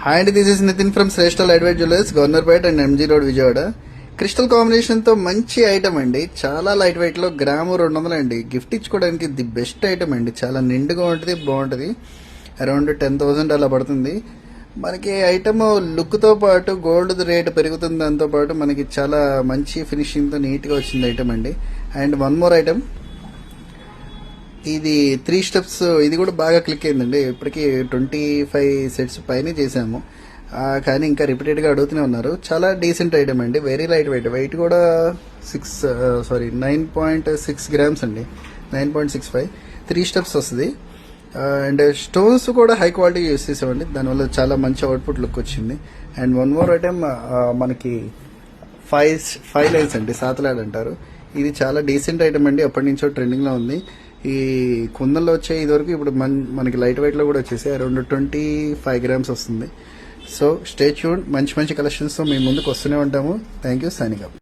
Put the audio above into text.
Hi అండి, this is Nitin from Shreshta light weight jewellers, Governorpet and MG road, Vijayawada. Crystal combination తో మంచి item అండి. చాలా లైట్ వెయిట్ లో గ్రాము 200 అండి. గిఫ్ట్ ఇచ్చుకోవడానికి ది బెస్ట్ ఐటమ్ అండి. చాలా నిండుగా ఉంటుంది, బాగుంటుంది. అరౌండ్ 10,000 అలా పడుతుంది. మనకి ఐటమ్ లుక్ తో పాటు గోల్డ్ రేట్ పెరుగుతుంది. దాంతో పాటు మనకి చాలా మంచి ఫినిషింగ్ తో నీట్ గా వచ్చింది ఐటమ్ అండి. అండ్ వన్ మోర్ ఐటమ్, ఇది 3 స్టెప్స్. ఇది కూడా బాగా క్లిక్ అయిందండి. ఇప్పటికీ 25 సెట్స్ పైన చేసాము, కానీ ఇంకా రిపీటెడ్గా అడుగుతూనే ఉన్నారు. చాలా డీసెంట్ ఐటమ్ అండి, వెరీ లైట్ వెయిట్. వెయిట్ కూడా 9.6 గ్రామ్స్ అండి, 9.65. 3 స్టెప్స్ వస్తుంది. అండ్ స్టోన్స్ కూడా హై క్వాలిటీ యూస్ చేసామండి, దానివల్ల చాలా మంచి అవుట్పుట్ లుక్ వచ్చింది. అండ్ వన్ మోర్ ఐటమ్, మనకి 5 లైన్స్ అండి, సాతలాడ్ అంటారు. ఇది చాలా డీసెంట్ ఐటమ్ అండి, అప్పటి నుంచో ట్రెండింగ్ లో ఉంది. ఈ కుందల్లో వచ్చే ఇదివరకు ఇప్పుడు మనకి లైట్ వెయిట్ లో కూడా వచ్చేసి అరౌండ్ 25 గ్రామ్స్ వస్తుంది. సో స్టే ట్యూన్, మంచి మంచి కలెక్షన్స్ తో మేము ముందుకు వస్తూనే ఉంటాము. Thank you, signing up.